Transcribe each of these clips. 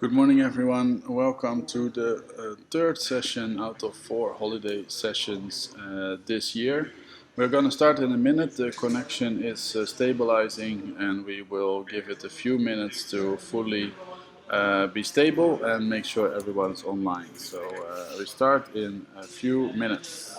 Good morning, everyone. Welcome to the third session out of 4 holiday sessions this year. We're going to start in a minute. The connection is stabilizing, and we will give it a few minutes to fully be stable and make sure everyone's online. So we start in a few minutes.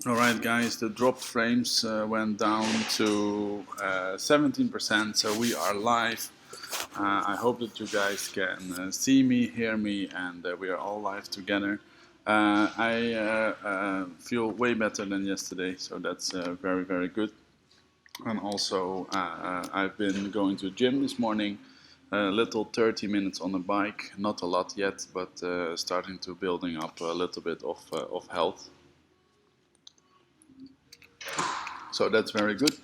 Alright guys, the dropped frames went down to 17%, so we are live. I hope that you guys can see me, hear me, and we are all live together. I feel way better than yesterday, so that's very, very good. And also, I've been going to the gym this morning, a little 30 minutes on the bike, not a lot yet, but starting to building up a little bit of health. So that's very good.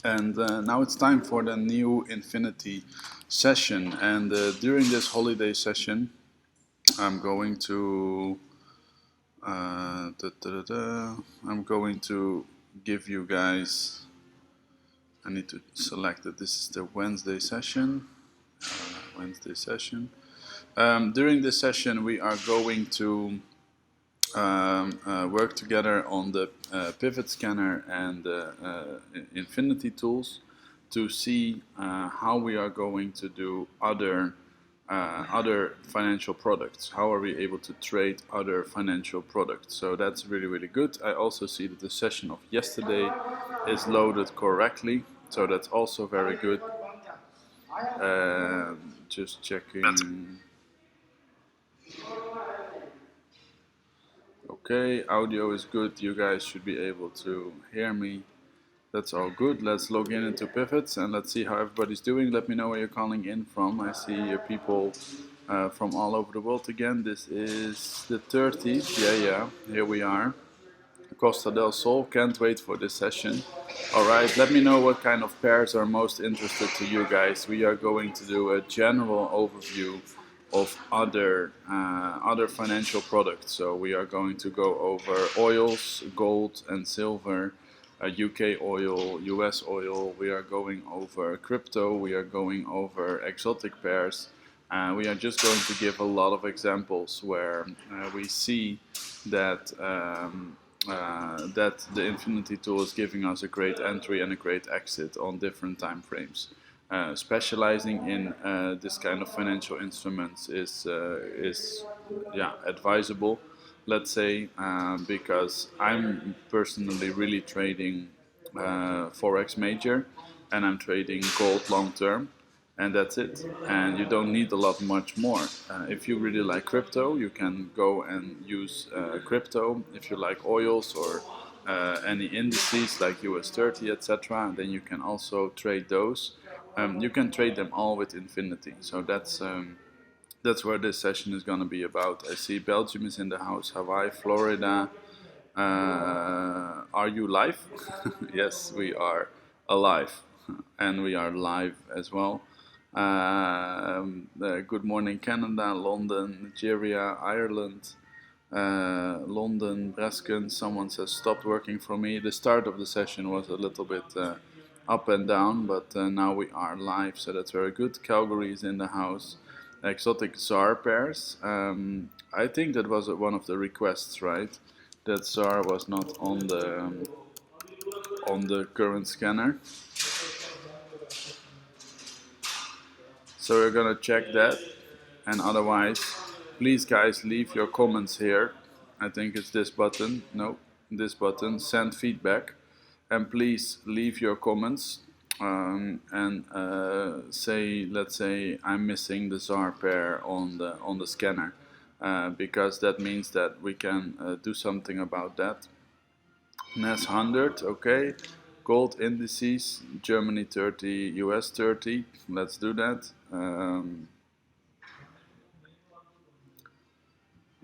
And now it's time for the new Infinity session. And during this holiday session, I'm going to I'm going to give you guys. I need to select that this is the Wednesday session. During this session, we are going to work together on the pivot scanner and Infinity tools to see how we are going to do other financial products. How are we able to trade other financial products? So that's really, really good. I also see that the session of yesterday is loaded correctly, so that's also very good. Just checking. Okay, audio is good. You guys should be able to hear me. That's all good. Let's log in into Pivots and let's see how everybody's doing. Let me know where you're calling in from. I see people from all over the world again. This is the 30th. Yeah, here we are. Costa del Sol. Can't wait for this session. Alright, let me know what kind of pairs are most interested to you guys. We are going to do a general overview of other financial products. So we are going to go over oils, gold and silver, UK oil, US oil. We are going over crypto. We are going over exotic pairs. We are just going to give a lot of examples where we see that that the Infinity tool is giving us a great entry and a great exit on different time frames. Specializing in this kind of financial instruments is advisable, let's say, because I'm personally really trading forex major, and I'm trading gold long term, and that's it. And you don't need a lot much more. If you really like crypto, you can go and use crypto. If you like oils or any indices like US 30, etc., then you can also trade those. You can trade them all with Infinity. So that's where this session is going to be about. I see Belgium is in the house, Hawaii, Florida. Are you live? Yes, we are alive, and we are live as well. Good morning, Canada, London, Nigeria, Ireland, London, Bresken. Someone says stopped working for me. The start of the session was a little bit up and down, but now we are live, so that's very good. Calgary is in the house. Exotic ZAR pairs. I think that was one of the requests, right? That ZAR was not on the current scanner. So we're gonna check that, and otherwise, please guys leave your comments here. I think it's this button. No, this button. Send feedback, and please leave your comments and say, let's say I'm missing the ZAR pair on the scanner, because that means that we can do something about that. NAS 100, okay. Gold indices, Germany 30, US 30. Let's do that.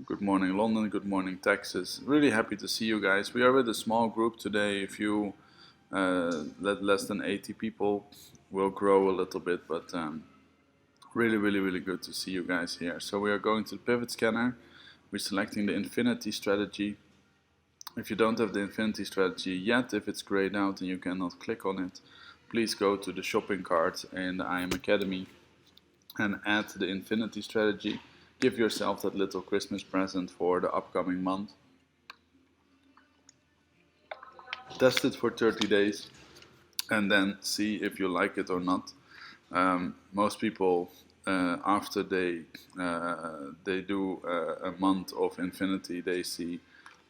Good morning, London. Good morning, Texas. Really happy to see you guys. We are with a small group today. If you let less than 80 people, will grow a little bit, but really, really, really good to see you guys here. So we are going to the pivot scanner. We're selecting the Infinity strategy. If you don't have the Infinity strategy yet, if it's grayed out and you cannot click on it, please go to the shopping cart in the IM Academy and add the Infinity strategy. Give yourself that little Christmas present for the upcoming month. Test it for 30 days and then see if you like it or not. Most people, after they do a month of Infinity, they see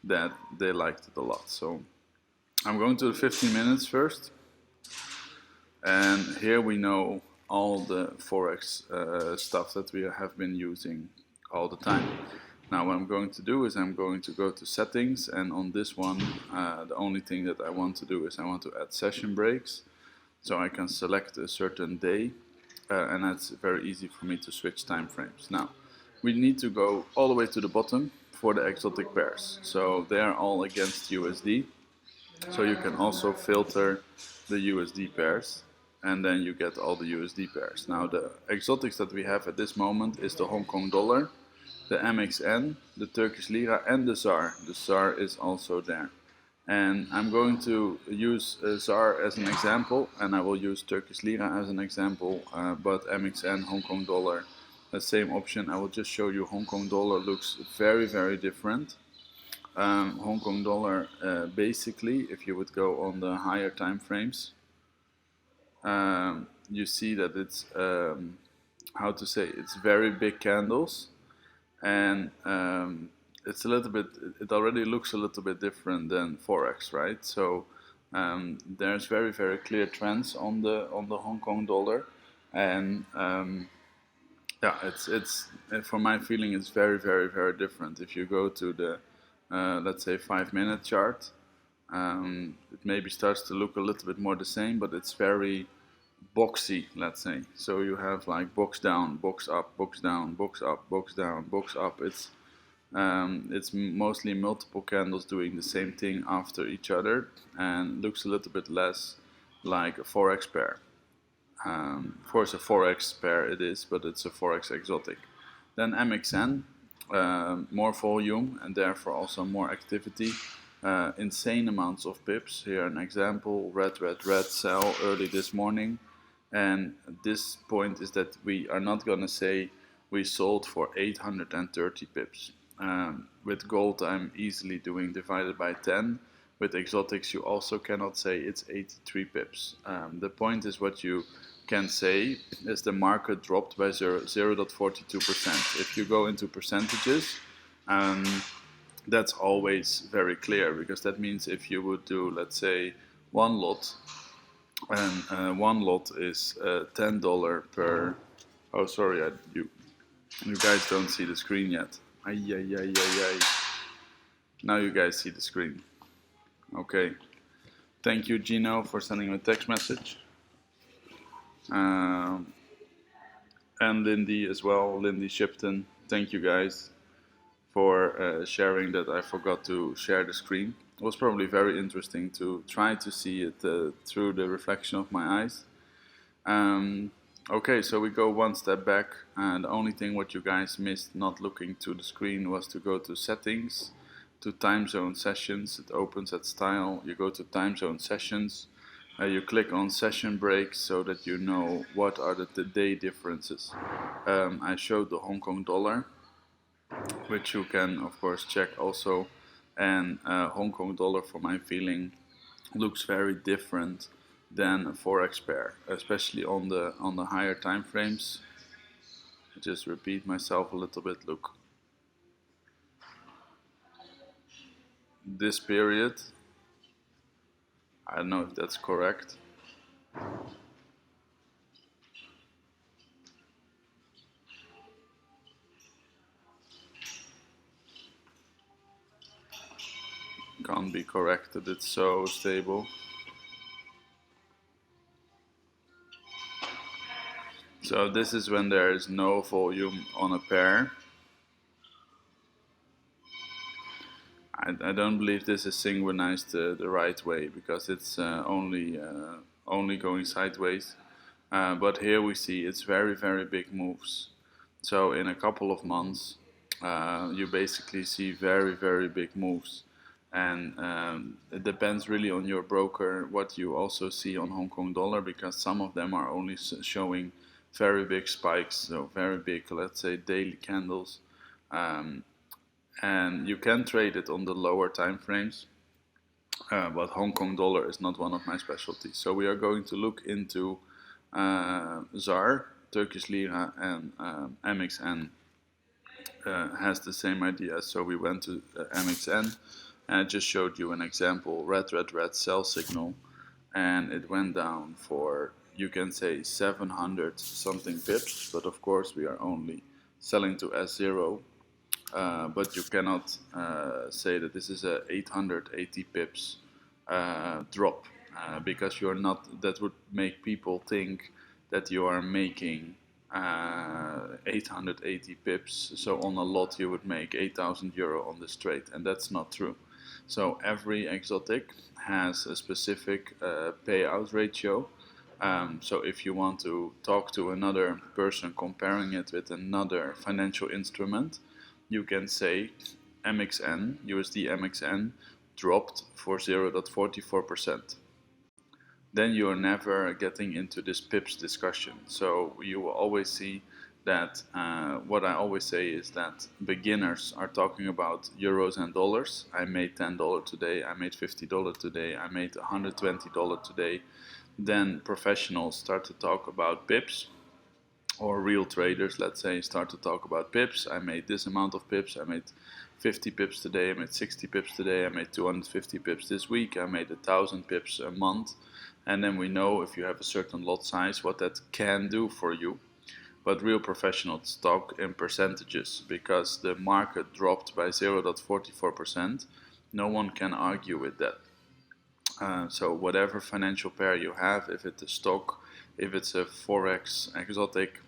that they liked it a lot. So I'm going to the 15 minutes first, and here we know all the forex stuff that we have been using all the time. Now what I'm going to do is I'm going to go to settings, and on this one the only thing that I want to do is I want to add session breaks, so I can select a certain day, and that's very easy for me to switch time frames. Now we need to go all the way to the bottom for the exotic pairs, so they are all against USD, so you can also filter the USD pairs, and then you get all the USD pairs. Now the exotics that we have at this moment is the Hong Kong dollar, the MXN, the Turkish lira, and the ZAR. The ZAR is also there. And I'm going to use ZAR as an example, and I will use Turkish lira as an example, but MXN, Hong Kong dollar, the same option. I will just show you Hong Kong dollar looks very, very different. Hong Kong dollar, basically, if you would go on the higher time frames, you see that it's, how to say, it's very big candles, and it's a little bit, it already looks a little bit different than forex, right? So there's very, very clear trends on the Hong Kong dollar, and yeah, it's for my feeling it's very, very, very different. If you go to the let's say 5-minute chart, it maybe starts to look a little bit more the same, but it's very boxy, let's say. So you have like box down, box up, box down, box up, box down, box up. It's mostly multiple candles doing the same thing after each other, and looks a little bit less like a forex pair. Of course a forex pair it is, but it's a forex exotic. Then MXN, more volume and therefore also more activity, insane amounts of pips. Here an example, red, red, red, sell early this morning. And this point is that we are not going to say we sold for 830 pips. With gold I'm easily doing divided by 10. With exotics you also cannot say it's 83 pips. The point is what you can say is the market dropped by 0.42%. If you go into percentages, that's always very clear, because that means if you would do, let's say, one lot, and one lot is $10 per. Oh, sorry, you guys don't see the screen yet. Now you guys see the screen. Okay. Thank you, Gino, for sending a text message. And Lindy as well, Lindy Shipton. Thank you guys for sharing that. I forgot to share the screen. It was probably very interesting to try to see it through the reflection of my eyes. Okay, so we go one step back, and the only thing what you guys missed not looking to the screen was to go to settings, to time zone sessions. It opens at style. You go to time zone sessions. You click on session breaks so that you know what are the day differences. I showed the Hong Kong dollar, which you can of course check also, and Hong Kong dollar, for my feeling, looks very different than a forex pair, especially on the higher time frames. I just repeat myself a little bit. Look, this period, I don't know if that's correct. Can't be corrected, it's so stable. So this is when there is no volume on a pair. I don't believe this is synchronized the right way, because it's only going sideways. But here we see it's very, very big moves. So in a couple of months you basically see very, very big moves. And it depends really on your broker what you also see on Hong Kong dollar, because some of them are only showing very big spikes, so very big, let's say, daily candles. And you can trade it on the lower time frames, but Hong Kong dollar is not one of my specialties. So we are going to look into ZAR, Turkish lira, and MXN has the same idea. So we went to MXN. And I just showed you an example, red, red, red sell signal, and it went down for, you can say, 700 something pips, but of course we are only selling to S0, but you cannot say that this is a 880 pips drop, because you're not, that would make people think that you are making 880 pips, so on a lot you would make 8,000 euro on this trade, and that's not true. So every exotic has a specific payout ratio. So if you want to talk to another person comparing it with another financial instrument, you can say MXN, USD MXN dropped for 0.44%. Then you are never getting into this pips discussion. So you will always see that what I always say is that beginners are talking about euros and dollars. I made $10 today, I made $50 today, I made $120 today. Then professionals start to talk about pips, or real traders, let's say, start to talk about pips. I made this amount of pips, I made 50 pips today, I made 60 pips today, I made 250 pips this week, I made 1,000 pips a month. And then we know, if you have a certain lot size, what that can do for you. But real professionals talk in percentages, because the market dropped by 0.44%. No one can argue with that. So whatever financial pair you have, if it's a stock, if it's a forex exotic,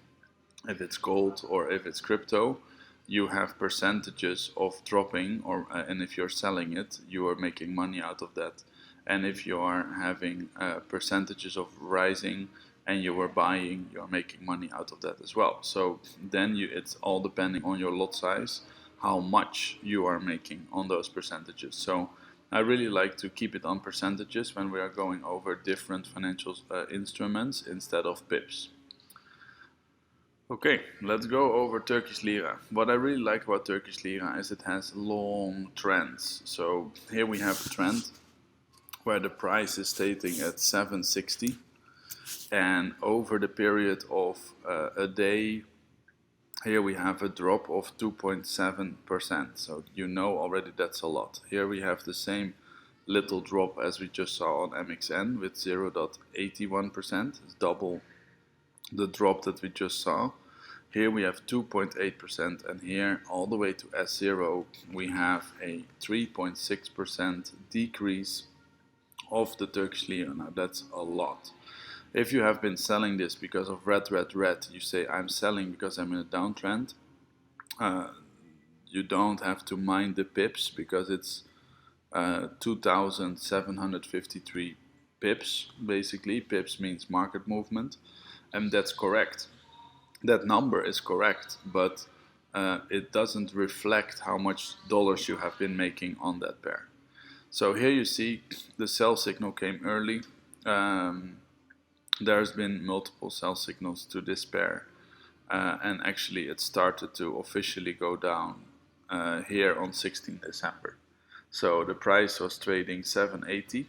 if it's gold, or if it's crypto, you have percentages of dropping, or and if you're selling it, you are making money out of that. And if you are having percentages of rising and you are buying, you are making money out of that as well. So then it's all depending on your lot size, how much you are making on those percentages. So I really like to keep it on percentages when we are going over different financial instruments instead of pips. Okay, let's go over Turkish lira. What I really like about Turkish lira is it has long trends. So here we have a trend where the price is stating at 760, and over the period of a day, here we have a drop of 2.7%. So you know already that's a lot. Here we have the same little drop as we just saw on MXN with 0.81%. It's double the drop that we just saw. Here we have 2.8%, and here all the way to S0 we have a 3.6% decrease of the Turkish lira. Now that's a lot. If you have been selling this because of red, red, red, you say I'm selling because I'm in a downtrend. You don't have to mind the pips, because it's 2,753 pips. Basically, pips means market movement, and that's correct. That number is correct, but it doesn't reflect how much dollars you have been making on that pair. So here you see the sell signal came early. There's been multiple sell signals to this pair, and actually it started to officially go down here on 16 December. So the price was trading 780,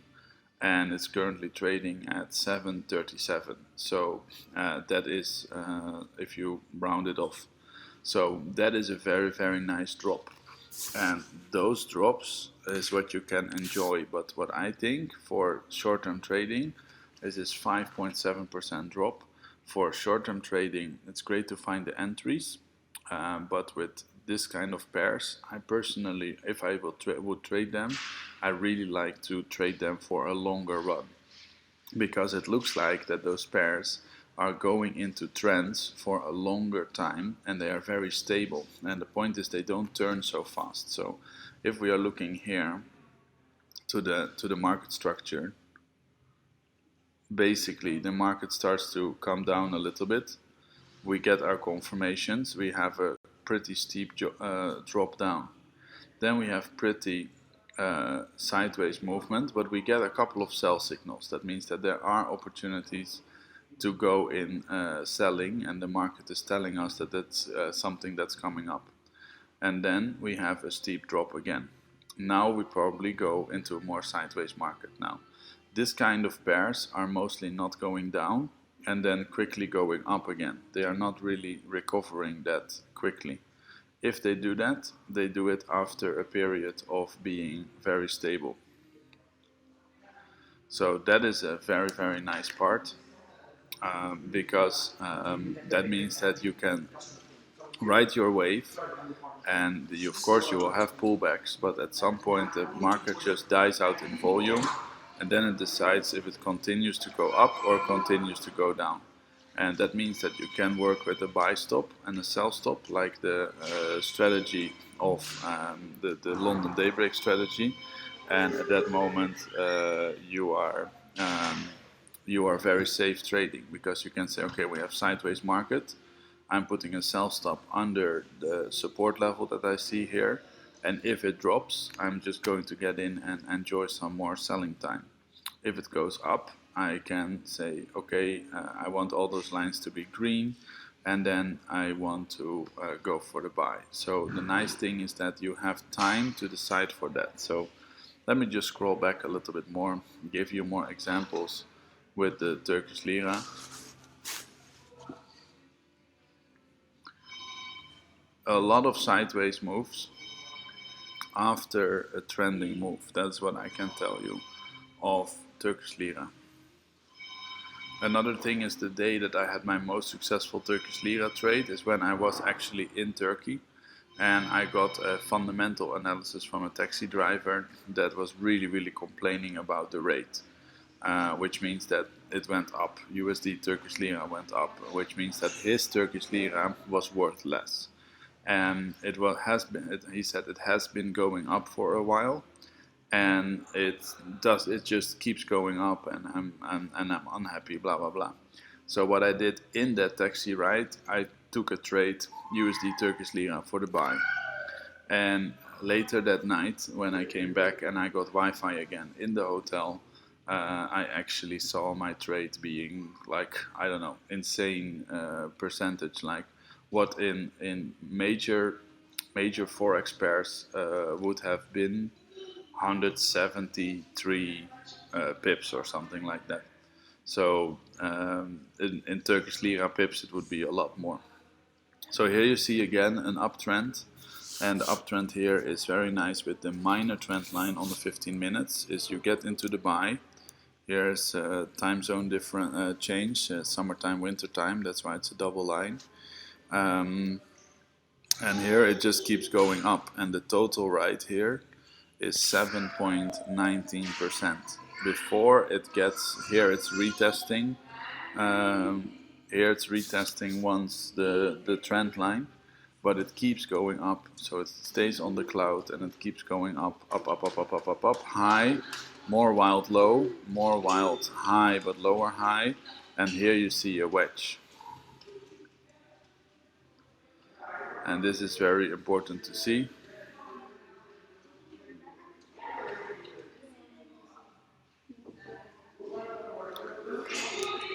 and it's currently trading at 737. So that is, if you round it off, so that is a very, very nice drop. And those drops is what you can enjoy. But what I think for short-term trading is this 5.7% drop. For short-term trading, it's great to find the entries, but with this kind of pairs, I personally, if I would trade them, I really like to trade them for a longer run, because it looks like that those pairs are going into trends for a longer time, and they are very stable. And the point is, they don't turn so fast. So if we are looking here to the market structure, basically the market starts to come down a little bit. We get our confirmations. We have a pretty steep drop down. Then we have pretty sideways movement, but we get a couple of sell signals. That means that there are opportunities to go in selling, and the market is telling us that that's something that's coming up. And then we have a steep drop again. Now we probably go into a more sideways market now. This kind of pairs are mostly not going down and then quickly going up again. They are not really recovering that quickly. If they do that, they do it after a period of being very stable. So that is a very, very nice part, because that means that you can ride your wave, and you, of course you will have pullbacks, but at some point the market just dies out in volume, and then it decides if it continues to go up or continues to go down. And that means that you can work with a buy stop and a sell stop, like the strategy of the London daybreak strategy. And at that moment, you are very safe trading, because you can say, okay, we have sideways market. I'm putting a sell stop under the support level that I see here, and if it drops, I'm just going to get in and enjoy some more selling time. If it goes up, I can say, okay, I want all those lines to be green, and then I want to go for the buy. So the nice thing is that you have time to decide for that. So let me just scroll back a little bit more, give you more examples with the Turkish lira. A lot of sideways moves after a trending move. That's what I can tell you of Turkish lira. Another thing is, the day that I had my most successful Turkish lira trade is when I was actually in Turkey, and I got a fundamental analysis from a taxi driver that was really complaining about the rate, which means that it went up. USD Turkish lira went up, which means that his Turkish lira was worth less. And he said it has been going up for a while, and it just keeps going up, and I'm unhappy, blah blah blah. So what I did in that taxi ride, I took a trade USD Turkish lira for the buy, and later that night when I came back and I got Wi-Fi again in the hotel, I actually saw my trade being like, I don't know, insane percentage, like what in major forex pairs would have been 173 pips or something like that. So in Turkish lira pips it would be a lot more. So here you see again an uptrend, and the uptrend here is very nice with the minor trend line on the 15 minutes. Is you get into the buy. Here's time zone different change, summertime, wintertime. That's why it's a double line. And here it just keeps going up, and the total right here is 7.19%. Before it gets, here it's retesting. Here it's retesting once the trend line, but it keeps going up. So it stays on the cloud and it keeps going up, high, more wild low, more wild high, but lower high. And here you see a wedge. And this is very important to see.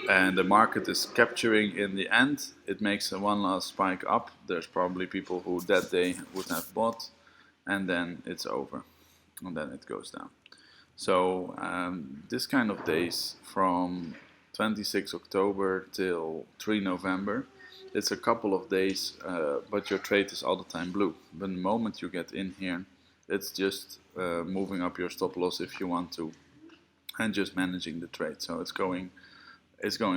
And the market is capturing in the end. It makes a one last spike up. There's probably people who that day would have bought, and then it's over, and then it goes down. So this kind of days from 26 October till 3 November, it's a couple of days, but your trade is all the time blue. But the moment you get in here, it's just moving up your stop loss if you want to, and just managing the trade. So it's going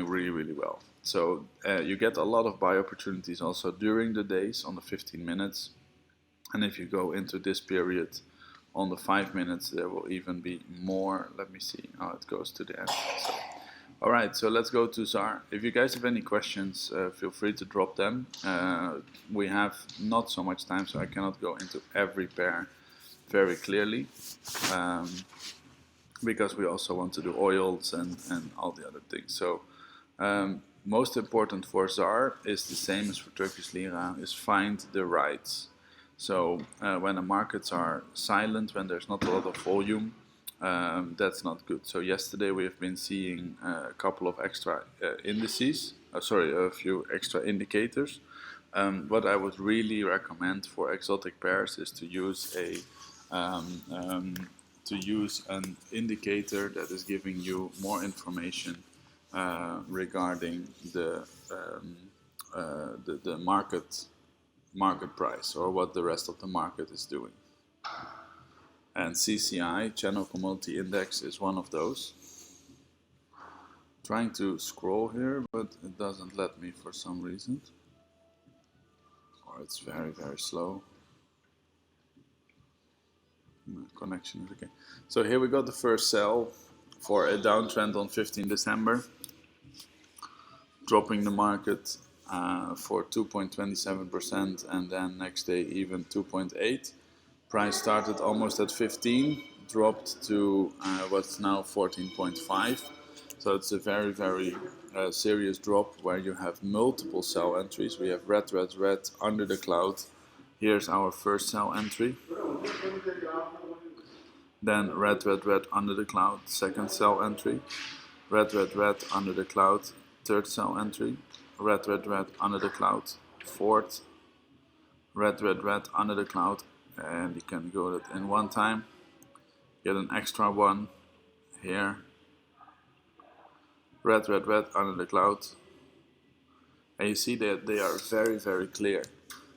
really well. So you get a lot of buy opportunities also during the days on the 15 minutes. And if you go into this period on the 5 minutes, there will even be more. Let me see. Oh, it goes to the end. So, all right, so let's go to ZAR. If you guys have any questions, feel free to drop them. We have not so much time, so I cannot go into every pair very clearly. Because we also want to do oils and all the other things. So most important for ZAR is the same as for Turkish lira, is find the rights. So when the markets are silent, when there's not a lot of volume, that's not good. So yesterday we have been seeing a couple of extra indices, a few extra indicators. What I would really recommend for exotic pairs is to use an indicator that is giving you more information regarding the market market price or what the rest of the market is doing. And CCI, Channel Commodity Index, is one of those. Trying to scroll here, but it doesn't let me for some reason. Or it's very, very slow. My connection is okay. So here we got the first sell for a downtrend on 15 December, dropping the market for 2.27%, and then next day even 2.8. Price started almost at 15, dropped to what's now 14.5. So it's a very, very serious drop where you have multiple sell entries. We have red, red, red under the cloud. Here's our first sell entry. Then red, red, red under the cloud, second sell entry. Red, red, red under the cloud, third sell entry. Red, red, red under the cloud, fourth. Red, red, red under the cloud, and you can go that in one time. Get an extra one here. Red, red, red under the cloud. And you see that they are very, very clear.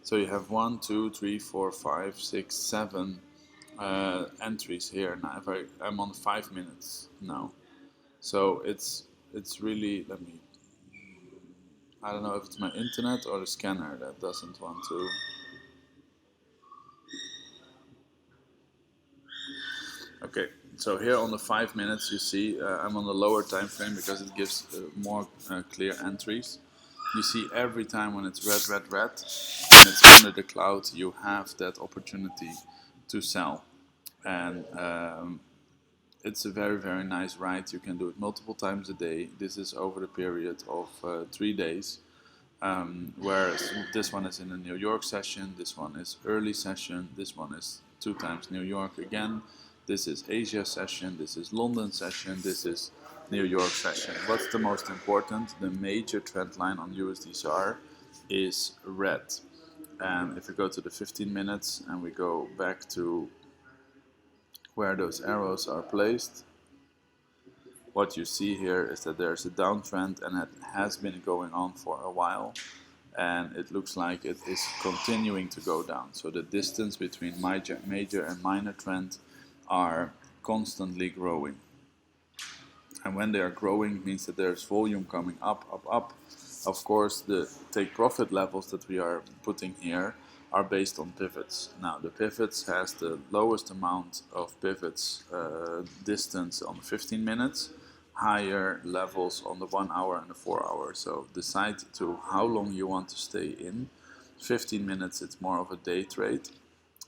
So you have 1, 2, 3, 4, 5, 6, 7 entries here. Now I'm on 5 minutes now. So it's really, I don't know if it's my internet or the scanner that doesn't want to. Okay, so here on the 5 minutes you see I'm on the lower time frame because it gives more clear entries. You see every time when it's red, red, red and it's under the cloud, you have that opportunity to sell. And it's a very, very nice ride. You can do it multiple times a day. This is over the period of 3 days. Whereas this one is in a New York session, this one is early session, this one is 2 times New York again. This is Asia session, this is London session, this is New York session. What's the most important? The major trend line on USD is red. And if we go to the 15 minutes and we go back to where those arrows are placed, what you see here is that there's a downtrend and it has been going on for a while. And it looks like it is continuing to go down. So the distance between major and minor trend are constantly growing. And when they are growing, it means that there's volume coming up, up, up. Of course, the take profit levels that we are putting here are based on pivots. Now, the pivots has the lowest amount of pivots distance on 15 minutes, higher levels on the 1 hour and the 4 hour. So decide to how long you want to stay in. 15 minutes, it's more of a day trade.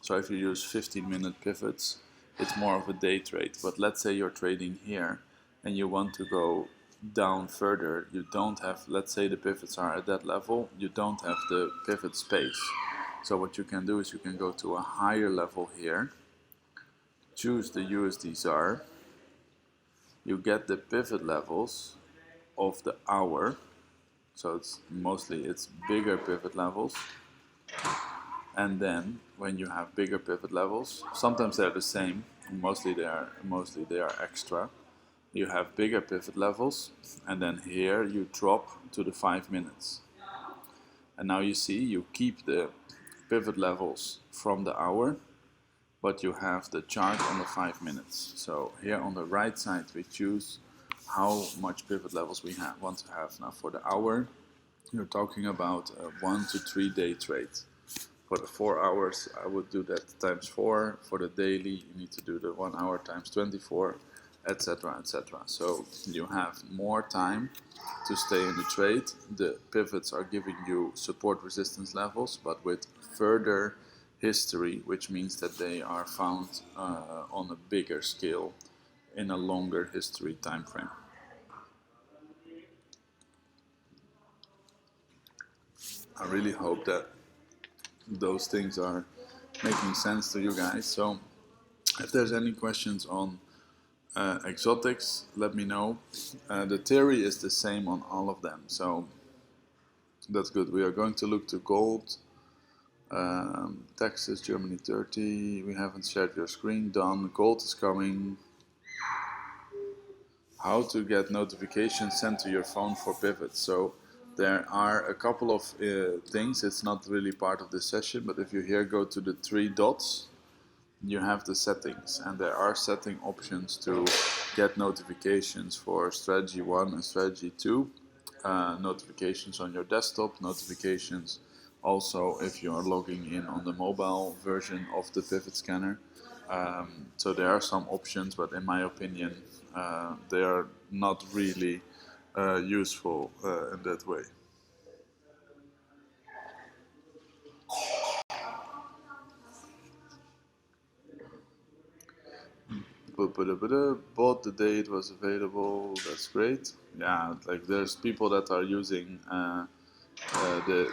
So if you use 15-minute pivots, it's more of a day trade. But let's say you're trading here and you want to go down further. You don't have, let's say the pivots are at that level, you don't have the pivot space. So what you can do is you can go to a higher level here, choose the USD ZAR, you get the pivot levels of the hour, so it's bigger pivot levels. And then when you have bigger pivot levels, sometimes they're the same, mostly they are extra. You have bigger pivot levels, and then here you drop to the 5 minutes. And now you see you keep the pivot levels from the hour, but you have the chart on the 5 minutes. So here on the right side we choose how much pivot levels we want to have. Now for the hour, you're talking about a 1 to 3 day trade. For the 4 hours, I would do that times 4. For the daily, you need to do the 1 hour times 24, etc., etc. So you have more time to stay in the trade. The pivots are giving you support resistance levels, but with further history, which means that they are found on a bigger scale in a longer history time frame. I really hope that those things are making sense to you guys. So if there's any questions on exotics, let me know. The theory is the same on all of them, so that's good. We are going to look to gold, Texas, Germany 30. We haven't shared your screen. Done. Gold is coming. How to get notifications sent to your phone for pivots. So there are a couple of things. It's not really part of this session, but if you here go to the three dots, you have the settings, and there are setting options to get notifications for strategy 1 and strategy 2, notifications on your desktop, notifications also if you are logging in on the mobile version of the pivot scanner. So there are some options, but in my opinion they are not really useful in that way. Bought the day it was available. That's great. Yeah, like there's people that are using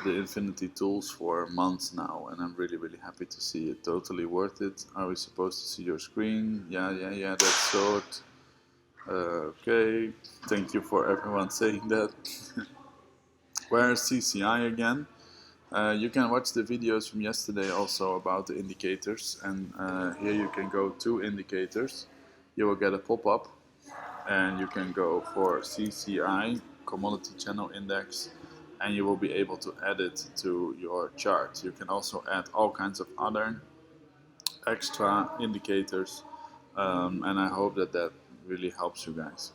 the Infinity tools for months now, and I'm really happy to see it. Totally worth it. Are we supposed to see your screen? Yeah. That's short. Okay. Thank you for everyone saying that. Where's CCI again? You can watch the videos from yesterday also about the indicators, and here you can go to indicators. You will get a pop-up, and you can go for CCI, Commodity Channel Index, and you will be able to add it to your chart. You can also add all kinds of other extra indicators, and I hope that that really helps you guys.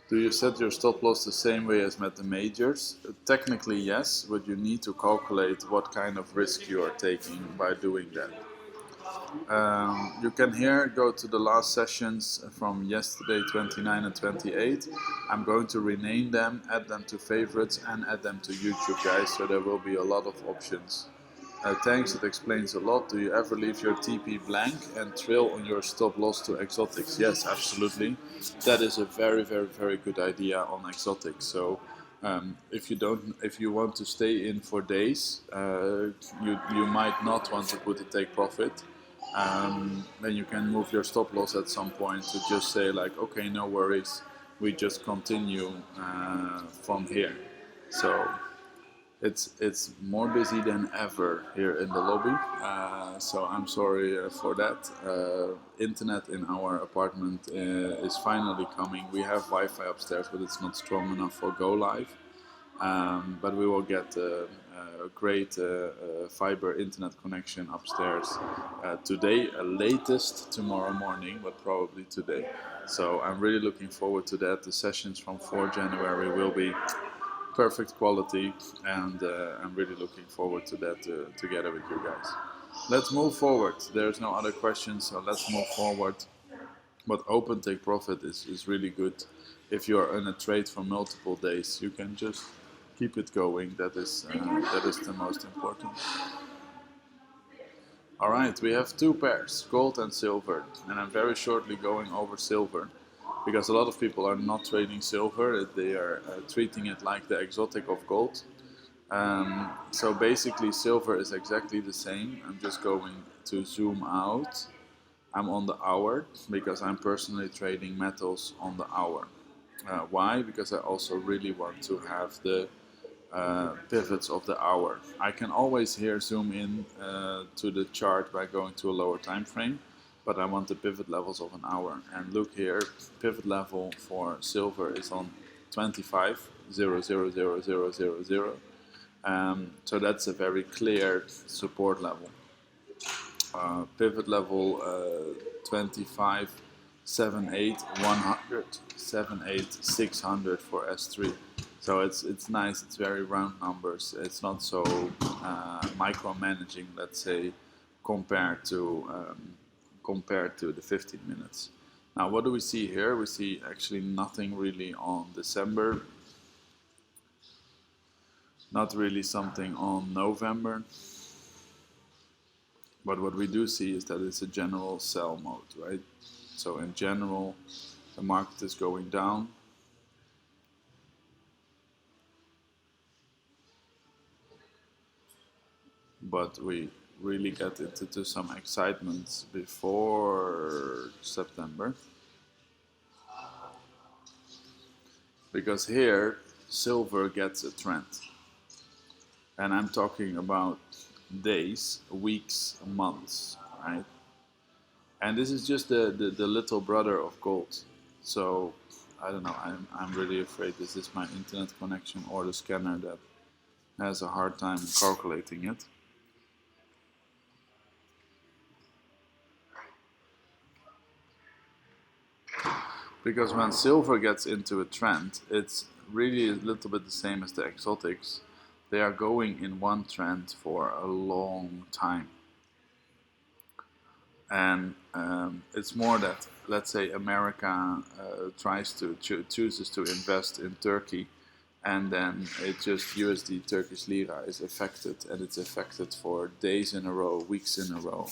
Do you set your stop loss the same way as with the majors? Technically yes, but you need to calculate what kind of risk you are taking by doing that. You can here go to the last sessions from yesterday, 29 and 28. I'm going to rename them, add them to favorites, and add them to YouTube, guys, so there will be a lot of options. Thanks, it explains a lot. Do you ever leave your TP blank and trail on your stop loss to exotics? Yes, absolutely. That is a very good idea on exotics. So if you want to stay in for days, you might not want to put a take profit. Then you can move your stop loss at some point to just say like, okay, no worries, we just continue from here. So it's more busy than ever here in the lobby, so I'm sorry for that. Internet in our apartment is finally coming. We have Wi-Fi upstairs, but it's not strong enough for go live. But we will get a great fiber internet connection upstairs today, latest tomorrow morning, but probably today. So I'm really looking forward to that. The sessions from 4 January will be perfect quality, and I'm really looking forward to that together with you guys. Let's move forward. There's no other questions, so let's move forward. But open take profit is really good. If you're in a trade for multiple days, you can just keep it going. That is the most important. All right, we have two pairs, gold and silver, and I'm very shortly going over silver, because a lot of people are not trading silver. They are treating it like the exotic of gold. So basically silver is exactly the same. I'm just going to zoom out. I'm on the hour because I'm personally trading metals on the hour. Why? Because I also really want to have the pivots of the hour. I can always here zoom in to the chart by going to a lower time frame, but I want the pivot levels of an hour. And look here, pivot level for silver is on 25.00000. So that's a very clear support level. Pivot level 25, 78, 100, 78, 600 for S3. So it's nice. It's very round numbers. It's not so micromanaging, let's say, compared to the 15 minutes. Now, what do we see here? We see actually nothing really on December. Not really something on November. But what we do see is that it's a general sell mode, right? So in general, the market is going down. But we really get into some excitement before September. Because here, silver gets a trend. And I'm talking about days, weeks, months, right? And this is just the little brother of gold. So I don't know, I'm really afraid this is my internet connection or the scanner that has a hard time calculating it. Because when silver gets into a trend, it's really a little bit the same as the exotics. They are going in one trend for a long time. And it's more that, let's say, America tries to chooses to invest in Turkey, and then it just USD Turkish lira is affected, and it's affected for days in a row, weeks in a row.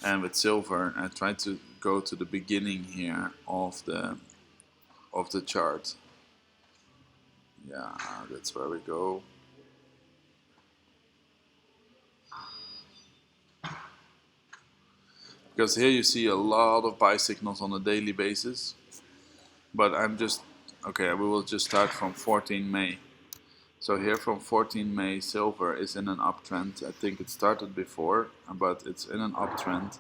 And with silver, I try to go to the beginning here of the chart. Yeah, that's where we go. Because here you see a lot of buy signals on a daily basis. But okay, we will just start from 14 May. So here from 14 May, silver is in an uptrend. I think it started before, but it's in an uptrend.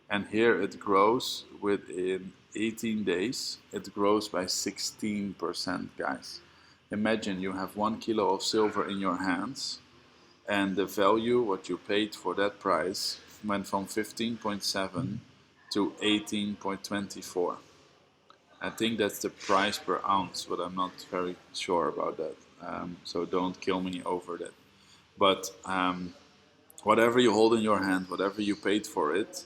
And here it grows within 18 days. It grows by 16%, guys. Imagine you have 1 kilo of silver in your hands, and the value, what you paid for that price, went from 15.7 to 18.24. I think that's the price per ounce, but I'm not very sure about that. So don't kill me over that. But whatever you hold in your hand, whatever you paid for it,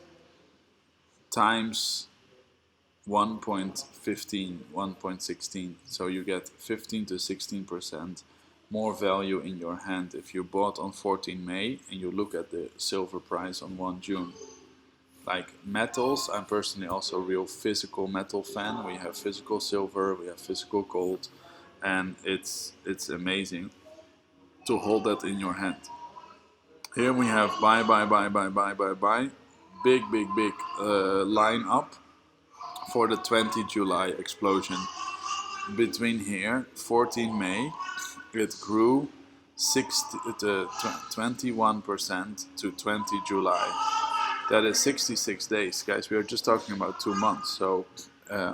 times 1.15, 1.16. So you get 15 to 16% more value in your hand if you bought on 14 May and you look at the silver price on 1 June. Like metals, I'm personally also a real physical metal fan. We have physical silver, we have physical gold, and it's amazing to hold that in your hand. Here we have buy, big line up for the 20 July explosion. Between here, 14 May, it grew 21% to 20 July. That is 66 days, guys. We are just talking about 2 months. So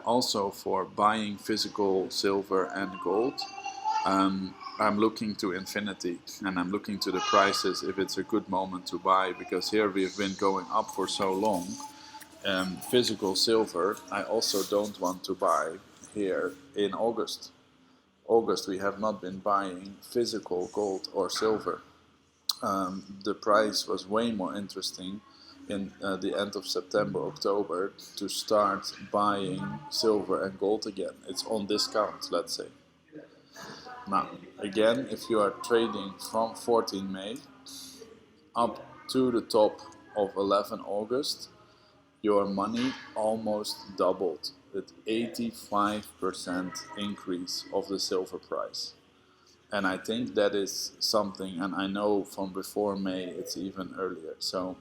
also for buying physical silver and gold, I'm looking to infinity, and I'm looking to the prices if it's a good moment to buy, because here we've been going up for so long. Physical silver, I also don't want to buy here in August. August we have not been buying physical gold or silver. The price was way more interesting in the end of September, October, to start buying silver and gold again. It's on discount, let's say. Now, again, if you are trading from 14 May up to the top of 11 August, your money almost doubled with 85% increase of the silver price. And I think that is something, and I know from before May it's even earlier. So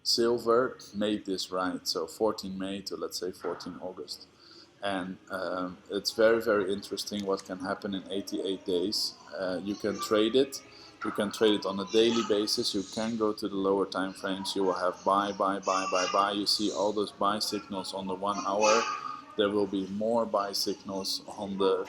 silver made this right. So 14 May to, let's say, 14 August. And it's very interesting what can happen in 88 days. You can trade it. You can trade it on a daily basis. You can go to the lower time frames. You will have buy. You see all those buy signals on the 1 hour. There will be more buy signals on the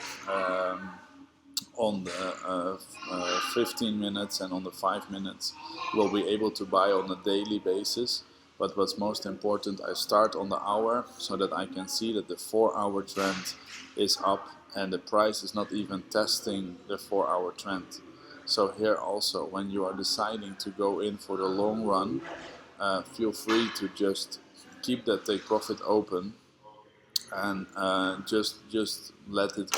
15 minutes and on the 5 minutes. We'll be able to buy on a daily basis. But what's most important, I start on the hour so that I can see that the 4-hour trend is up and the price is not even testing the 4-hour trend. So here also, when you are deciding to go in for the long run, feel free to just keep that take profit open and just let it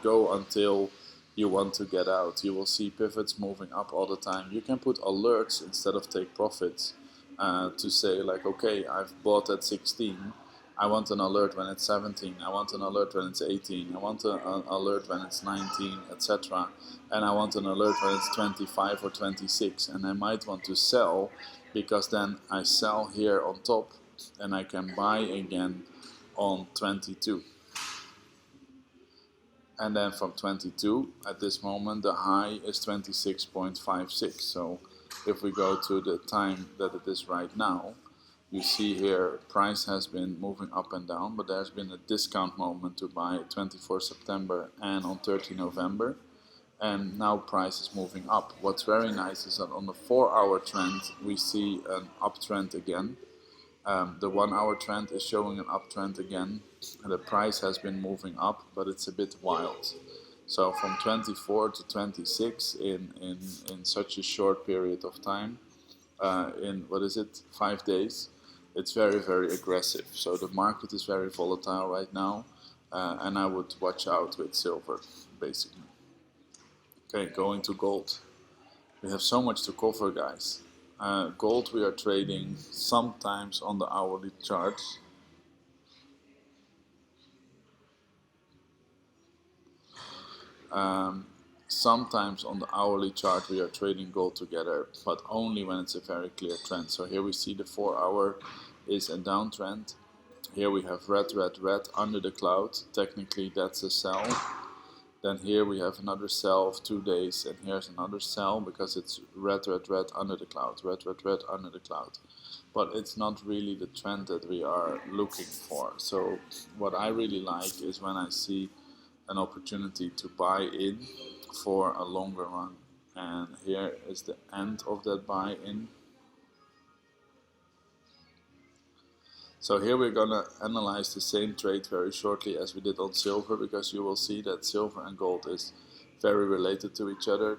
go until you want to get out. You will see pivots moving up all the time. You can put alerts instead of take profits. To say like, okay, I've bought at 16, I want an alert when it's 17, I want an alert when it's 18, I want an alert when it's 19, etc. And I want an alert when it's 25 or 26, and I might want to sell, because then I sell here on top and I can buy again on 22. And then from 22, at this moment, the high is 26.56. So if we go to the time that it is right now, You see here, price has been moving up and down, but there's been a discount moment to buy 24 September and on 30 November. And now price is moving up. What's very nice is that on the 4-hour trend, we see an uptrend again. The 1-hour trend is showing an uptrend again. The price has been moving up, but it's a bit wild. So from 24 to 26 in such a short period of time, in what is it, 5 days, it's very, very aggressive. So the market is very volatile right now, and I would watch out with silver, basically. Okay, going to gold. We have so much to cover, guys. Gold we are trading sometimes on the hourly charts. Sometimes on the hourly chart we are trading gold together, but only when it's a very clear trend. So here we see the 4-hour is a downtrend. Here we have red, red, red under the cloud. Technically that's a sell. Then here we have another sell of 2 days, and here's another sell because it's red, red, red under the cloud, red, red, red under the cloud. But it's not really the trend that we are looking for. So what I really like is when I see an opportunity to buy in for a longer run. And here is the end of that buy in. So here we're gonna analyze the same trade very shortly as we did on silver, because you will see that silver and gold is very related to each other.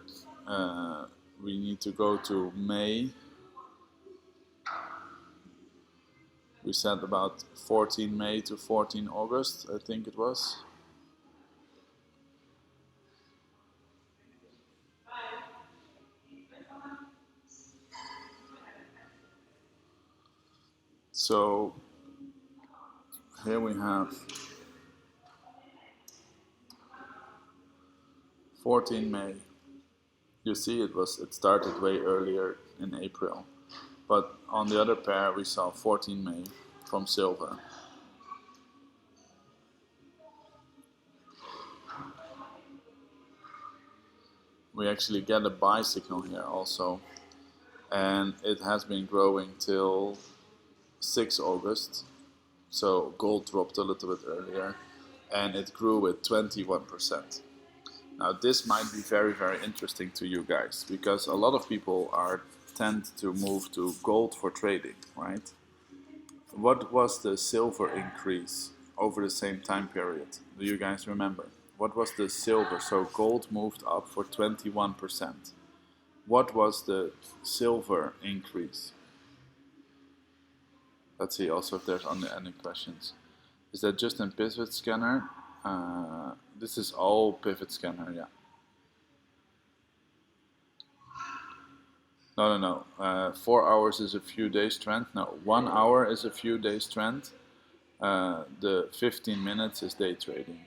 We need to go to May. We said about 14 May to 14 August, I think it was. So here we have 14 May. You see it started way earlier in April. But on the other pair we saw 14 May from silver. We actually get a buy signal here also. And it has been growing till 6 August. So gold dropped a little bit earlier and it grew with 21%. Now this might be very, very interesting to you guys, because a lot of people tend to move to gold for trading, right? What was the silver increase over the same time period? Do you guys remember? What was the silver? So gold moved up for 21%. What was the silver increase? Let's see also if there's any questions. Is that just in pivot scanner? This is all pivot scanner, yeah. No. 4 hours is a few days trend. No, 1 hour is a few days trend. The 15 minutes is day trading.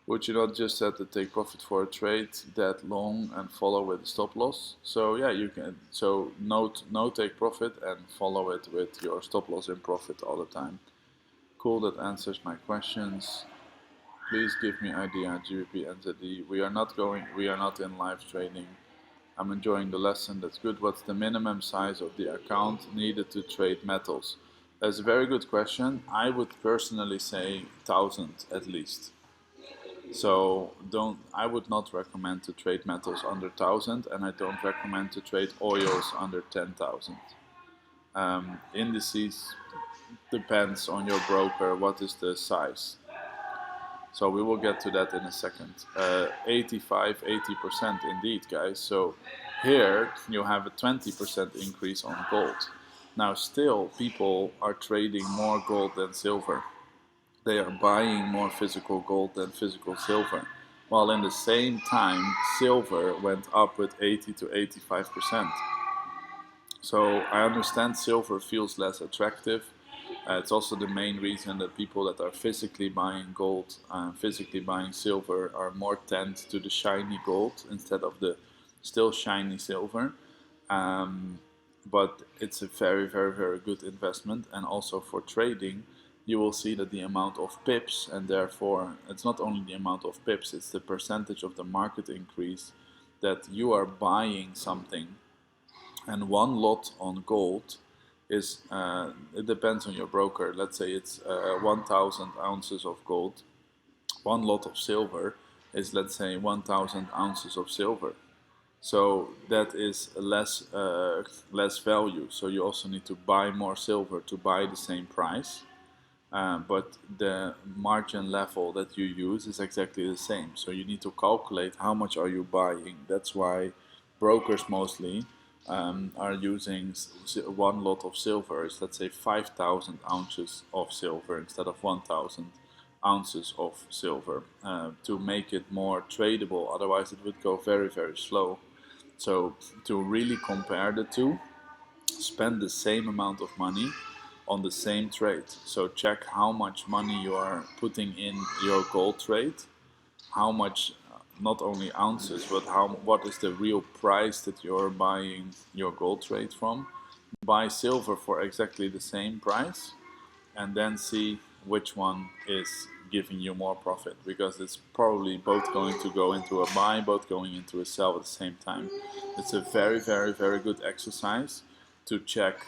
Would you not just set the take profit for a trade that long and follow with a stop loss? So yeah, you can. So no take profit and follow it with your stop loss in profit all the time. Cool, that answers my questions. Please give me idea, GBP, NZD. We are not in live trading. I'm enjoying the lesson, that's good. What's the minimum size of the account needed to trade metals? That's a very good question. I would personally say 1,000 at least. So I would not recommend to trade metals under 1,000, and I don't recommend to trade oils under 10,000. Indices depends on your broker, what is the size. So we will get to that in a second. 80% indeed, guys. So here you have a 20% increase on gold. Now still people are trading more gold than silver. They are buying more physical gold than physical silver. While in the same time, silver went up with 80 to 85%. So I understand silver feels less attractive. It's also the main reason that people that are physically buying gold and physically buying silver are more tend to the shiny gold instead of the still shiny silver. But it's a very, very, very good investment. And also for trading, you will see that the amount of pips, and therefore it's not only the amount of pips, it's the percentage of the market increase that you are buying something. And one lot on gold is, it depends on your broker. Let's say it's 1,000 ounces of gold. One lot of silver is, let's say, 1,000 ounces of silver. So that is less value. So you also need to buy more silver to buy the same price. But the margin level that you use is exactly the same. So you need to calculate how much are you buying. That's why brokers mostly are using one lot of silver is, let's say, 5,000 ounces of silver instead of 1,000 ounces of silver to make it more tradable. Otherwise it would go very, very slow. So to really compare the two, spend the same amount of money on the same trade. So check how much money you are putting in your gold trade, how much, not only ounces, but what is the real price that you're buying your gold trade from. Buy silver for exactly the same price, and then see which one is giving you more profit, because it's probably both going to go into a buy, both going into a sell at the same time. It's a very, very, very good exercise to check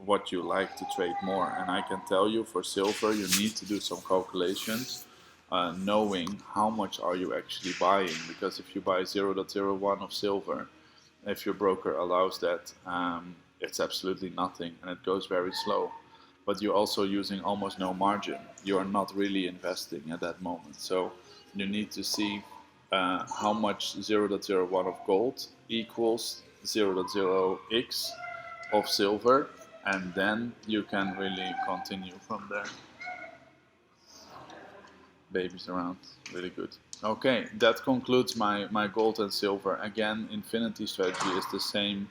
what you like to trade more. And I can tell you, for silver you need to do some calculations, knowing how much are you actually buying, because if you buy 0.01 of silver, if your broker allows that, it's absolutely nothing and it goes very slow. But you're also using almost no margin. You are not really investing at that moment. So you need to see how much 0.01 of gold equals 0.0x of silver, and then you can really continue from there. Babies around, really good. Okay, that concludes my gold and silver. Again, infinity strategy is the same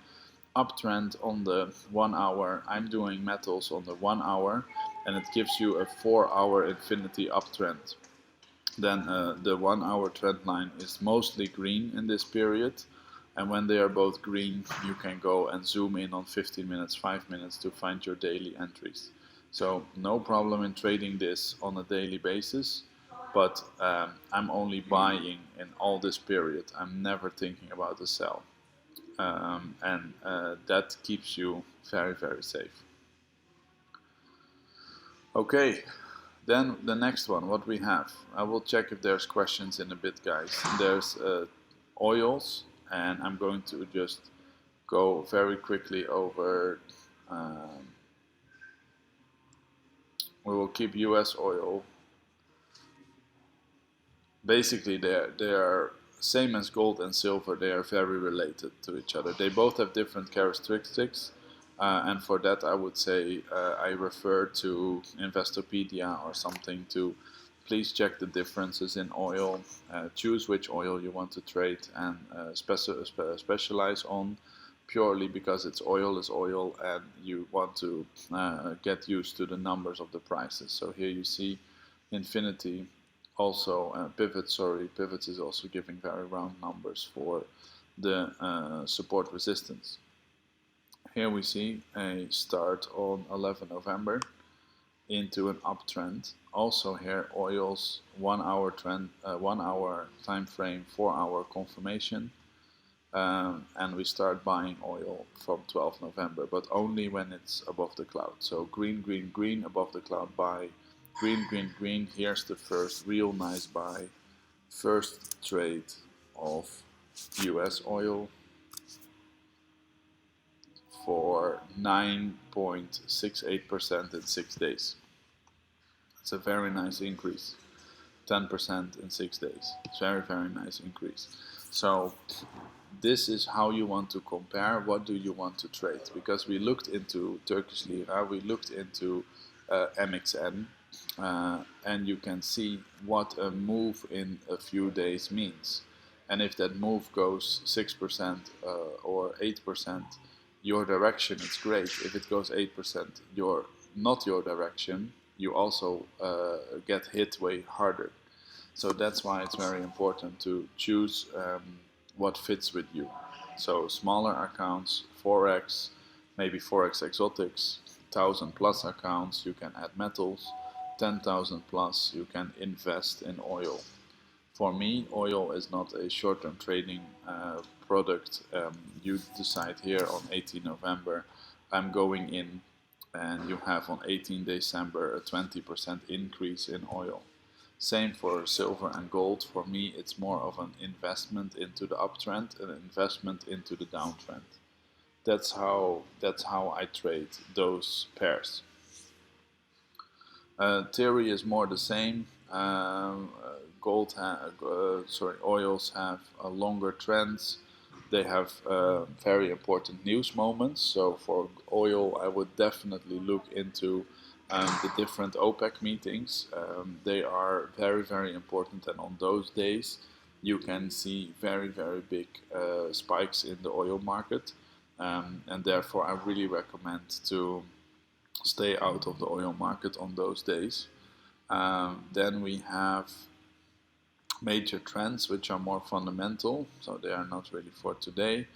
uptrend on the 1 hour. I'm doing metals on the 1 hour, and it gives you a 4-hour infinity uptrend. Then the 1 hour trend line is mostly green in this period, and when they are both green you can go and zoom in on 15 minutes, 5 minutes to find your daily entries. So no problem in trading this on a daily basis, but I'm only buying in all this period. I'm never thinking about the sell, and that keeps you very, very safe. Okay, then the next one, what we have. I will check if there's questions in a bit, guys. There's oils, and I'm going to just go very quickly over. We will keep US oil. Basically, they are same as gold and silver. They are very related to each other. They both have different characteristics, and for that I would say I refer to Investopedia or something to please check the differences in oil, choose which oil you want to trade, and specialize on, purely because it's oil is oil and you want to get used to the numbers of the prices. So here you see Infinity, also Pivots is also giving very round numbers for the support resistance. Here we see a start on 11 November into an uptrend. Also here oils 1 hour trend, 1 hour time frame, 4 hour confirmation, and we start buying oil from 12 November, but only when it's above the cloud. So green, green, green above the cloud buy, green, green, green. Here's the first real nice buy, first trade of US oil for 9.68% in 6 days. It's a very nice increase, 10% in 6 days. It's very, very nice increase. So this is how you want to compare. What do you want to trade? Because we looked into Turkish lira, we looked into MXN, and you can see what a move in a few days means. And if that move goes 6% or 8% your direction, it's great. If it goes 8% not your direction, you also get hit way harder. So that's why it's very important to choose what fits with you. So smaller accounts, forex, maybe forex exotics, 1,000 plus accounts, you can add metals, 10,000 plus, you can invest in oil. For me, oil is not a short-term trading product. You decide here on 18 November, I'm going in, and you have on 18 December a 20% increase in oil. Same for silver and gold. For me, it's more of an investment into the uptrend, an investment into the downtrend. That's how I trade those pairs. Theory is more the same. Oils have longer trends. They have very important news moments. So for oil, I would definitely look into the different OPEC meetings. They are very, very important, and on those days, you can see very, very big spikes in the oil market. And therefore, I really recommend to stay out of the oil market on those days. Then we have major trends which are more fundamental, so they are not really for today.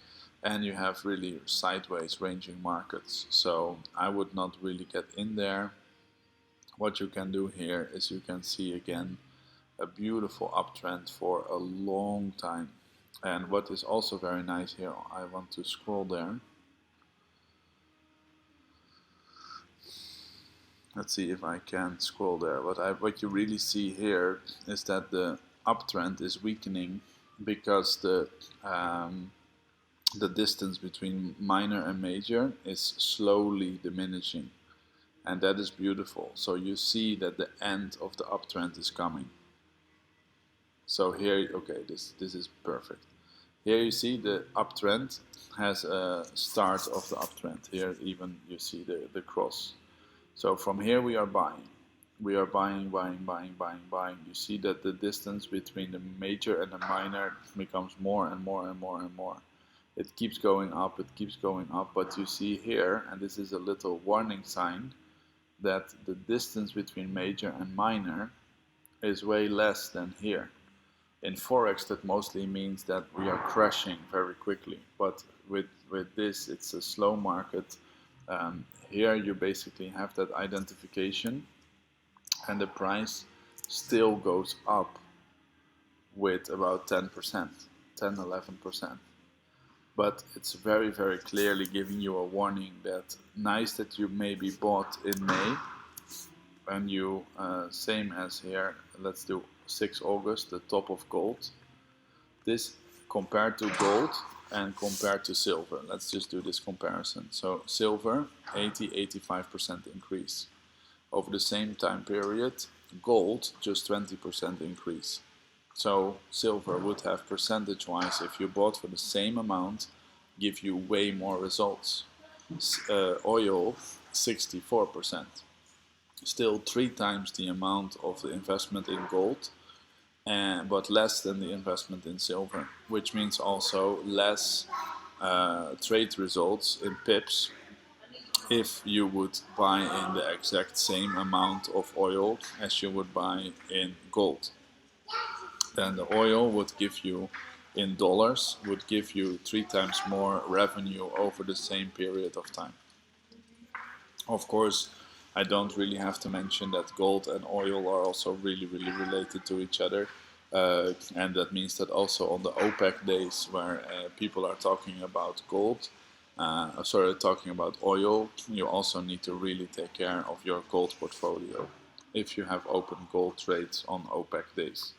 And you have really sideways ranging markets, so I would not really get in there. What you can do here is you can see again a beautiful uptrend for a long time. And what is also very nice here, I want to scroll there. Let's see if I can scroll there. What you really see here is that the uptrend is weakening because the distance between minor and major is slowly diminishing, and that is beautiful. So you see that the end of the uptrend is coming. So here, okay, this is perfect. Here you see the uptrend has a start of the uptrend. Here even you see the cross. So from here we are buying. We are buying. You see that the distance between the major and the minor becomes more and more and more and more. It keeps going up, but you see here, and this is a little warning sign, that the distance between major and minor is way less than here. In forex, that mostly means that we are crashing very quickly, but with this, it's a slow market. Here you basically have that identification, and the price still goes up with about 10%, 10-11%. But it's very, very clearly giving you a warning that nice that you maybe bought in May, and you, same as here, let's do 6 August, the top of gold. This compared to gold and compared to silver. Let's just do this comparison. So silver, 80-85% increase. Over the same time period, gold, just 20% increase. So silver would have percentage-wise, if you bought for the same amount, give you way more results. Oil, 64%. Still 3 times the amount of the investment in gold, but less than the investment in silver, which means also less trade results in pips if you would buy in the exact same amount of oil as you would buy in gold. Then the oil would give you, in dollars, would give you 3 times more revenue over the same period of time. Of course, I don't really have to mention that gold and oil are also really, really related to each other. And that means that also on the OPEC days where people are talking about gold, talking about oil, you also need to really take care of your gold portfolio if you have open gold trades on OPEC days.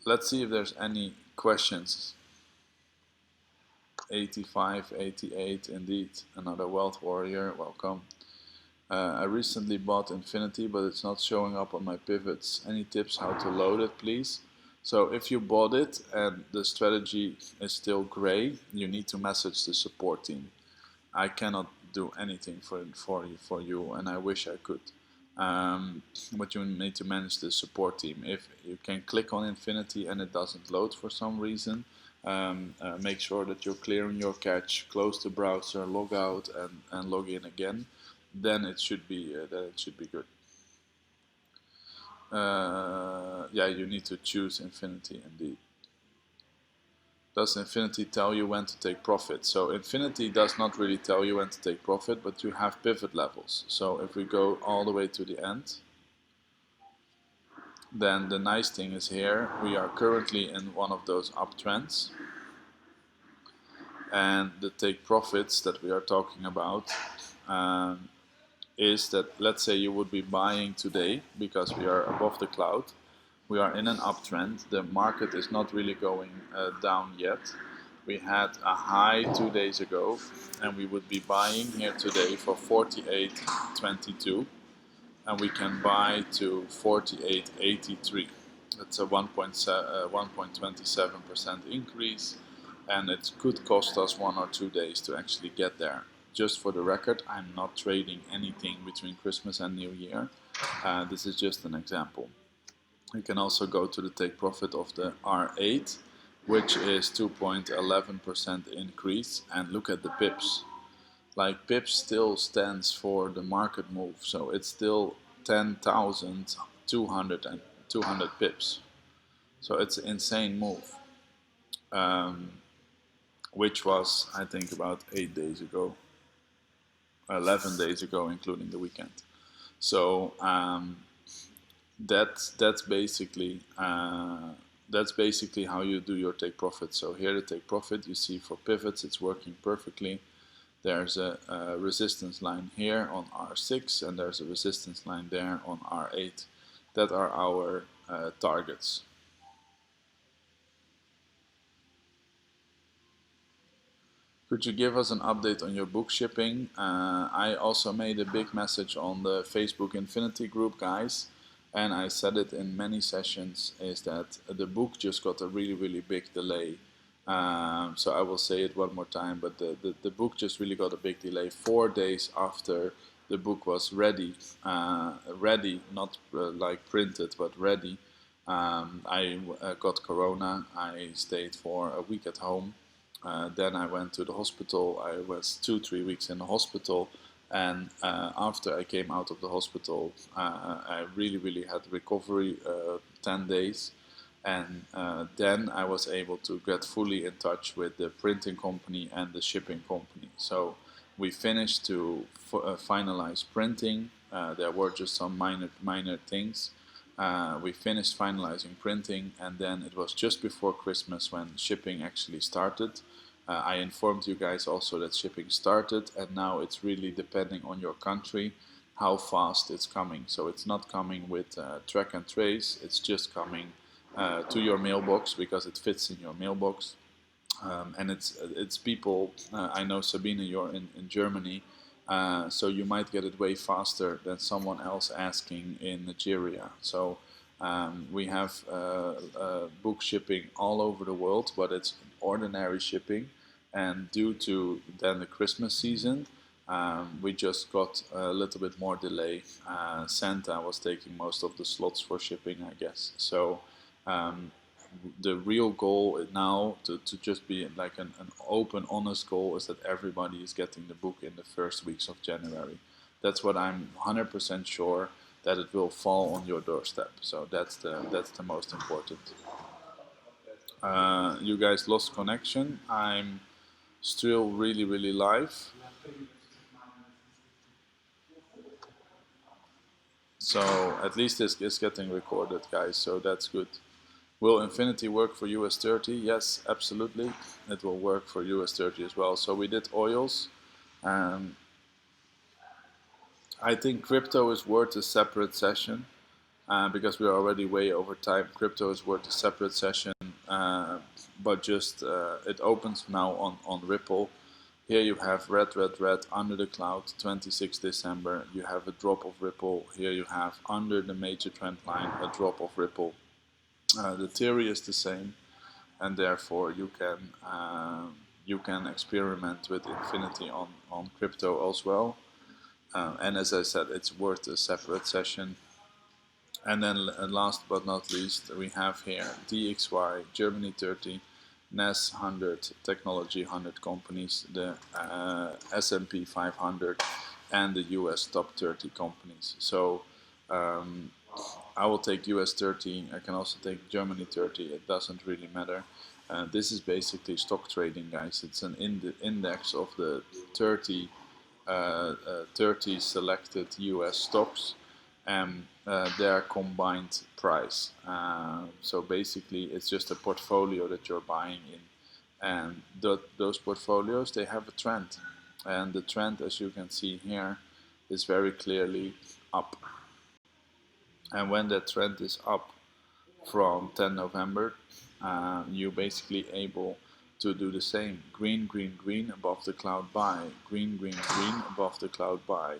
Let's see if there's any questions. 85, 88, indeed, another wealth warrior, welcome. I recently bought Infinity, but it's not showing up on my pivots. Any tips how to load it, please? So if you bought it and the strategy is still gray, you need to message the support team. I cannot do anything for you, and I wish I could. But you need to manage the support team. If you can click on Infinity and it doesn't load for some reason, make sure that you're clearing your cache, close the browser, log out, and log in again. Then it should be good. Yeah, you need to choose Infinity indeed. Does Infinity tell you when to take profit? So Infinity does not really tell you when to take profit, but you have pivot levels. So if we go all the way to the end, then the nice thing is here we are currently in one of those uptrends, and the take profits that we are talking about is that, let's say you would be buying today because we are above the cloud, we are in an uptrend, the market is not really going down yet. We had a high 2 days ago, and we would be buying here today for 48.22, and we can buy to 48.83. That's a 1.27% increase, and it could cost us 1 or 2 days to actually get there. Just for the record, I'm not trading anything between Christmas and New Year. This is just an example. You can also go to the take profit of the R8, which is 2.11% increase, and look at the pips. Like pips still stands for the market move, so it's still 10,200 pips. So it's an insane move, which was, I think, about 8 days ago, 11 days ago, including the weekend. So that's basically how you do your take profit. So here the take profit, you see for pivots it's working perfectly. There's a resistance line here on R6, and there's a resistance line there on R8. That are our targets. Could you give us an update on your book shipping? I also made a big message on the Facebook Infinity group, guys, and I said it in many sessions, is that the book just got a really big delay. So I will say it one more time, but the book just really got a big delay. 4 days after the book was ready, not like printed, but ready, I got corona. I stayed for a week at home. Then I went to the hospital. I was 2-3 weeks in the hospital, and after I came out of the hospital, I really had recovery 10 days. And then I was able to get fully in touch with the printing company and the shipping company. So we finished to finalize printing. There were just some minor things. We finished finalizing printing, and then it was just before Christmas when shipping actually started. I informed you guys also that shipping started, and now it's really depending on your country how fast it's coming. So it's not coming with track and trace, it's just coming to your mailbox because it fits in your mailbox. And it's people, I know Sabine, you're in Germany, so you might get it way faster than someone else asking in Nigeria. So we have book shipping all over the world, but it's ordinary shipping, and due to then the Christmas season, we just got a little bit more delay. Santa was taking most of the slots for shipping, I guess. So the real goal now, to just be like an open, honest goal, is that everybody is getting the book in the first weeks of January. That's what I'm 100% sure, that it will fall on your doorstep. So that's the most important. You guys lost connection. I'm still really live. So at least this is getting recorded, guys, so that's good. Will Infinity work for US30? Yes, absolutely. It will work for US30 as well. So we did oils. I think crypto is worth a separate session because we are already way over time. Crypto is worth a separate session, but just it opens now on Ripple. Here you have red under the cloud, 26 December. You have a drop of Ripple. Here you have under the major trend line a drop of Ripple. The theory is the same, and therefore you can experiment with Infinity on crypto as well. And as I said, it's worth a separate session. And then last but not least, we have here DXY, Germany 30, NAS 100, Technology 100 companies, the S&P 500, and the US top 30 companies. So I will take US 30, I can also take Germany 30, it doesn't really matter. This is basically stock trading, guys. It's an index of the 30 selected US stocks. and their combined price. So basically it's just a portfolio that you're buying in, and those portfolios, they have a trend, and the trend, as you can see here, is very clearly up. And when that trend is up from 10 November, you're basically able to do the same. Green, green, green above the cloud buy. Green, green, green above the cloud buy.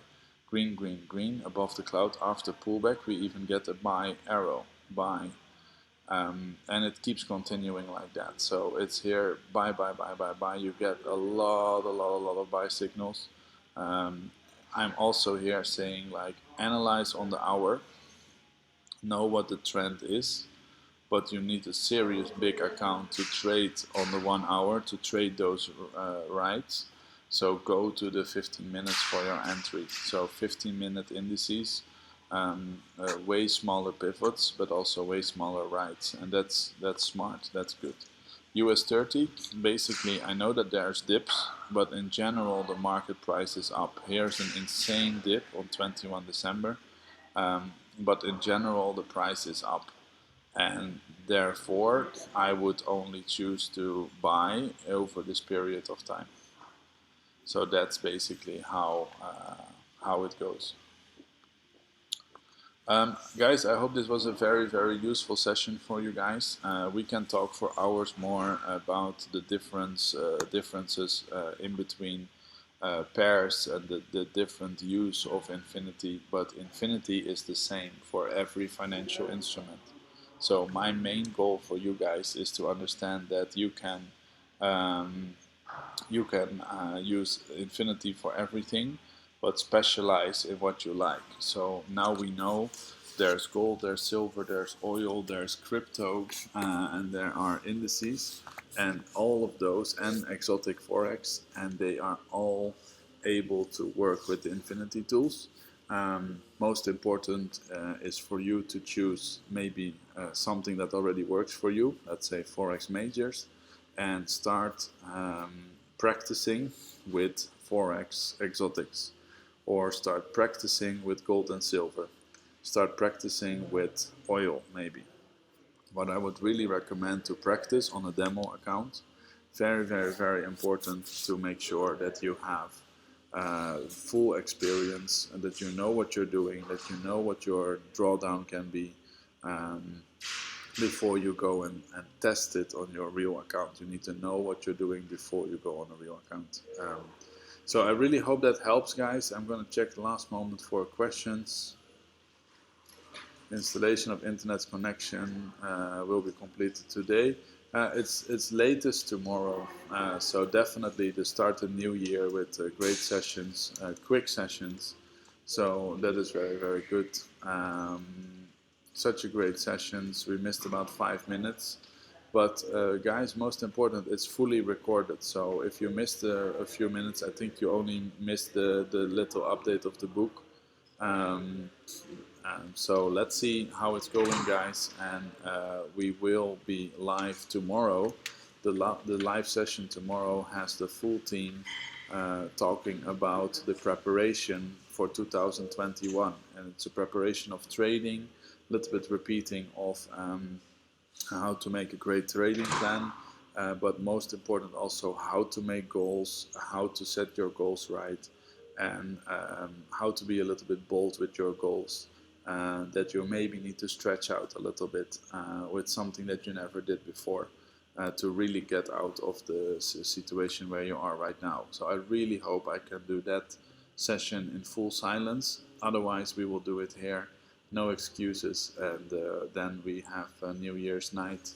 Green, green, green above the cloud. After pullback, we even get a buy arrow. Buy. And it keeps continuing like that. So it's here, buy, buy, buy, buy, buy. You get a lot of buy signals. I'm also here saying, like, analyze on the hour, know what the trend is, but you need a serious big account to trade on the 1 hour, to trade those rights. So go to the 15 minutes for your entry. So 15-minute indices, way smaller pivots, but also way smaller rights, and that's smart. That's good. US 30, basically, I know that there's dips, but in general the market price is up. Here's an insane dip on 21 December, but in general the price is up, and therefore I would only choose to buy over this period of time. So that's basically how it goes. Guys, I hope this was a very useful session for you guys. We can talk for hours more about the differences in between pairs and the different use of infinity, but infinity is the same for every financial instrument. So my main goal for you guys is to understand that you can use infinity for everything, but specialize in what you like. So now we know there's gold, there's silver, there's oil, there's crypto, and there are indices, and all of those, and exotic forex, and they are all able to work with the infinity tools. Most important is for you to choose maybe something that already works for you, let's say forex majors, and start practicing with forex exotics, or start practicing with gold and silver, start practicing with oil maybe. What I would really recommend to practice on a demo account, very important to make sure that you have full experience, and that you know what you're doing, that you know what your drawdown can be, before you go and test it on your real account. You need to know what you're doing before you go on a real account. So I really hope that helps, guys. I'm going to check the last moment for questions. Installation of internet connection will be completed today. It's latest tomorrow, so definitely to start the new year with great sessions, quick sessions. So that is very good. Such a great sessions. We missed about 5 minutes, but guys, most important, it's fully recorded. So if you missed a few minutes, I think you only missed the little update of the book. So let's see how it's going, guys, and we will be live tomorrow. The live session tomorrow has the full team talking about the preparation for 2021, and it's a preparation of trading, a little bit repeating of how to make a great trading plan, but most important also how to make goals, how to set your goals right, and how to be a little bit bold with your goals, that you maybe need to stretch out a little bit with something that you never did before, to really get out of the situation where you are right now. So I really hope I can do that session in full silence. Otherwise we will do it here, no excuses, and then we have New Year's night,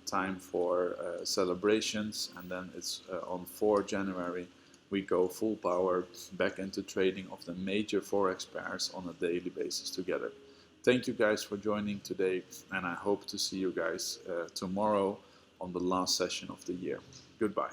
time for celebrations, and then it's on 4 January we go full power back into trading of the major forex pairs on a daily basis together. Thank you guys for joining today, and I hope to see you guys tomorrow on the last session of the year. Goodbye.